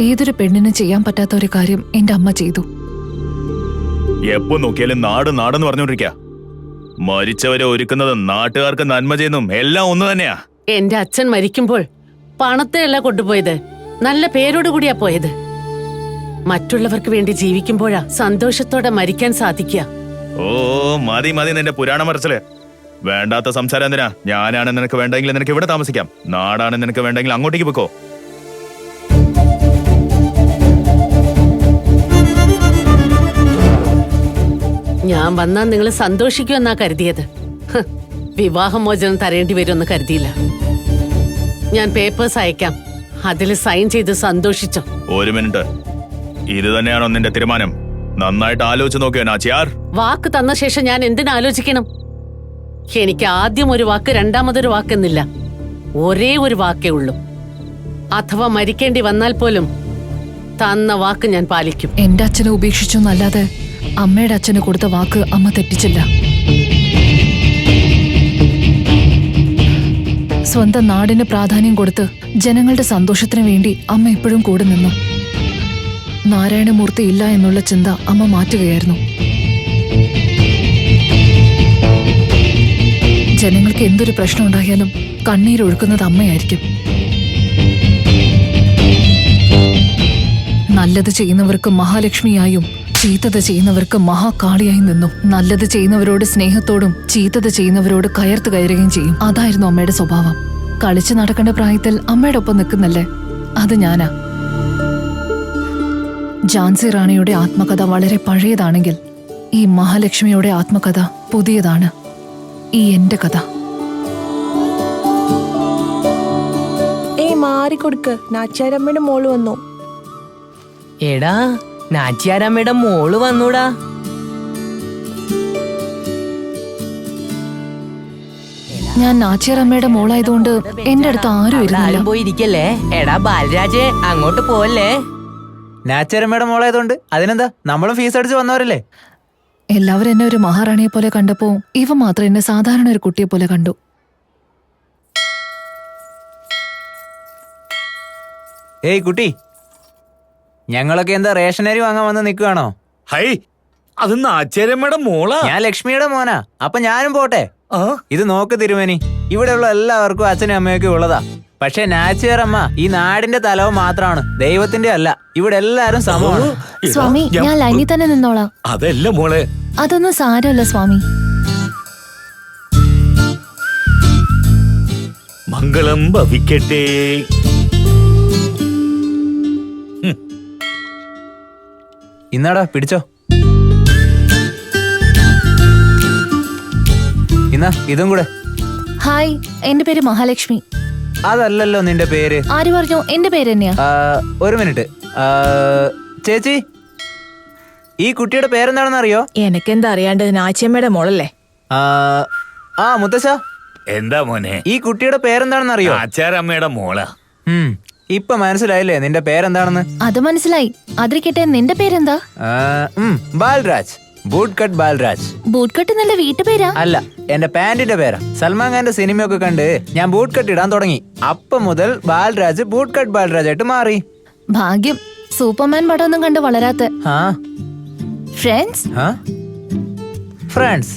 ഏതൊരു പെണ്ണിനും ചെയ്യാൻ പറ്റാത്ത ഒരു കാര്യം എന്റെ അമ്മ ചെയ്തു. എപ്പോ നോക്കിയാലും നാട് നാടെന്ന് പറഞ്ഞോണ്ടിരിക്ക. മരിച്ചവരെ ഒരുക്കുന്നത് നാട്ടുകാർക്ക് നന്മ ചെയ്യുന്നതും എല്ലാം ഒന്ന് തന്നെയാ. എന്റെ അച്ഛൻ മരിക്കുമ്പോൾ പണത്തിനല്ല കൊണ്ടുപോയത്, നല്ല പേരോട് കൂടിയാ പോയത്. മറ്റുള്ളവർക്ക് വേണ്ടി ജീവിക്കുമ്പോഴാ സന്തോഷത്തോടെ മരിക്കാൻ സാധിക്കുക. ഓ മതി മതി നിന്റെ പുരാണം മറച്ചല്. വേണ്ടാത്ത സംസാരം എന്തിനാ? ഞാനാണ് നിനക്ക് വേണ്ടെങ്കിൽ നിനക്ക് ഇവിടെ താമസിക്കാം. നാടാണ് നിനക്ക് വേണ്ടെങ്കിൽ അങ്ങോട്ടേക്ക് പോക്കോ. ഞാൻ വന്നാ നിങ്ങൾ സന്തോഷിക്കുമെന്നാ കരുതിയത്. വിവാഹമോചനം തരേണ്ടി വരുമെന്ന് കരുതിയില്ല. ഞാൻ പേപ്പേഴ്സ് അയക്കാം, അതിൽ സൈൻ ചെയ്ത് സന്തോഷിച്ചോ. ഒരു മിനിറ്റ്, ഇത് തന്നെയാണോ നിന്റെ തീരുമാനം? നന്നായിട്ട് ആലോചിച്ച് നോക്കിയോ നാച്ചിയാർ? വാക്ക് തന്ന ശേഷം ഞാൻ എന്തിനാലോചിക്കണം? എനിക്ക് ആദ്യം ഒരു വാക്ക്, രണ്ടാമതൊരു വാക്കെന്നില്ല. ഒരേ ഒരു വാക്കേ ഉള്ളൂ. അഥവാ മരിക്കേണ്ടി വന്നാൽ പോലും തന്ന വാക്ക് ഞാൻ പാലിക്കും. എന്റെ അച്ഛനെ ഉപേക്ഷിച്ചു എന്നല്ലാതെ അമ്മയുടെ അച്ഛന് കൊടുത്ത വാക്ക് അമ്മ തെറ്റിച്ചില്ല. സ്വന്തം നാടിന് പ്രാധാന്യം കൊടുത്ത് ജനങ്ങളുടെ സന്തോഷത്തിനു വേണ്ടി അമ്മ എപ്പോഴും കൂടെ നിന്നു. നാരായണമൂർത്തി ഇല്ല എന്നുള്ള ചിന്ത അമ്മ മാറ്റുകയായിരുന്നു. ജനങ്ങൾക്ക് എന്തൊരു പ്രശ്നം ഉണ്ടായാലും കണ്ണീരൊഴുക്കുന്നത് അമ്മയായിരിക്കും. നല്ലത് ചെയ്യുന്നവർക്ക് മഹാലക്ഷ്മിയായും ചീത്തത് ചെയ്യുന്നവർക്ക് മഹാകാളിയായി നിന്നു. നല്ലത് ചെയ്യുന്നവരോട് സ്നേഹത്തോടും ചീത്തത് ചെയ്യുന്നവരോട് കയർത്ത് കയറുകയും ചെയ്യും. അതായിരുന്നു അമ്മയുടെ സ്വഭാവം. കളിച്ചു നടക്കേണ്ട പ്രായത്തിൽ അമ്മയുടെ ഒപ്പം നിൽക്കുന്നല്ലേ, അത് ഞാനാ. ഝാൻസി റാണിയുടെ ആത്മകഥ വളരെ പഴയതാണെങ്കിൽ ഈ മഹാലക്ഷ്മിയുടെ ആത്മകഥ പുതിയതാണ്. ഈ എന്റെ കഥ. മാറിക്കൊടുക്ക്, നാച്ചാരമ്മയുടെ മോള് വന്നു. എടാ, നാച്ചിയാരമ്മയുടെ മോള് വന്നൂടാ. ഞാൻ നാച്ചിയാരമ്മയുടെ മോളായതുകൊണ്ട് എന്റെ അടുത്ത് ആരും ഇരുന്നില്ല. പോയിരിക്കല്ലേ. എടാ ബാലരാജേ, അങ്ങോട്ട് പോവല്ലേ. നാച്ചിയാരമ്മയുടെ മോളായതുകൊണ്ട് അതിനെന്താ, നമ്മളും ഫീസ് അടിച്ച് വന്നവരല്ലേ. എല്ലാവരും എന്നെ ഒരു മഹാറാണിയെ പോലെ കണ്ടപ്പോ ഇവ മാത്രം എന്നെ സാധാരണ ഒരു കുട്ടിയെ പോലെ കണ്ടു. ഏയ് കുട്ടി, ഞങ്ങളൊക്കെ എന്താ റേഷനരി വാങ്ങാൻ വന്ന് നിൽക്കുകയാണോ? ഹൈ, അത് നാച്ചിയാരമ്മയുടെ മോളാ. ഞാൻ ലക്ഷ്മിയുടെ മോനാ. അപ്പൊ ഞാനും പോട്ടെ. ഇത് നോക്ക് തിരുമേനി, ഇവിടെയുള്ള എല്ലാവർക്കും അച്ഛനും അമ്മയൊക്കെ ഉള്ളതാ. പക്ഷെ നാച്ചിയാരമ്മ ഈ നാടിന്റെ തലവ് മാത്രമാണ്, ദൈവത്തിന്റെ അല്ല. ഇവിടെ എല്ലാരും സമമാണ്. സ്വാമി, ഞാൻ ലൈനിൽ തന്നെ നിന്നോളാം. അതല്ല മോളെ, അതൊന്നും സാരമല്ല സ്വാമി. മംഗളം ഭവിക്കട്ടെ. ഇന്നാടാ പിടിച്ചോ. ഇന്നാ ഇതും കൂടെ. ഹായ്, എന്റെ പേര് മഹാലക്ഷ്മി. അതല്ലല്ലോ നിന്റെ പേര്. ആര് പറഞ്ഞു? എന്റെ പേര് തന്നെയാ. ഒരു മിനിറ്റ് ചേച്ചി, ഈ കുട്ടിയുടെ പേരെന്താണെന്ന് അറിയോ? എനക്കെന്താ അറിയാണ്ട്, നാച്ചിയമ്മയുടെ മോളല്ലേ. ആ മുത്തശ്ശ, എന്താ മോനെ, ഈ കുട്ടിയുടെ പേരെന്താണെന്ന് അറിയോ? നാച്ചിയാരമ്മയുടെ മോളാ. ഇപ്പൊ മനസ്സിലായില്ലേ നിന്റെ പേരെന്താണെന്ന്? അത് മനസ്സിലായി. അതിരിക്കട്ടെ, നിന്റെ പേരെന്താ? Balraj, boot cut Balraj. Boot cut നല്ല വീട്ടുപേരാ? അല്ല, എന്റെ പാന്റിന്റെ പേരാ. സൽമാൻ ഖാന്റെ സിനിമയൊക്കെ കണ്ട് ഞാൻ ബൂട്ട് കട്ട് ഇടാൻ തുടങ്ങി. അപ്പൊ മുതൽ ബാൽരാജ് ബൂട്ട് കട്ട് ബാൽരാജ് ആയിട്ട് മാറി. ഭാഗ്യം, സൂപ്പർമാൻ പടമൊന്നും കണ്ട് വളരാത്ത. ഫ്രണ്ട്സ്.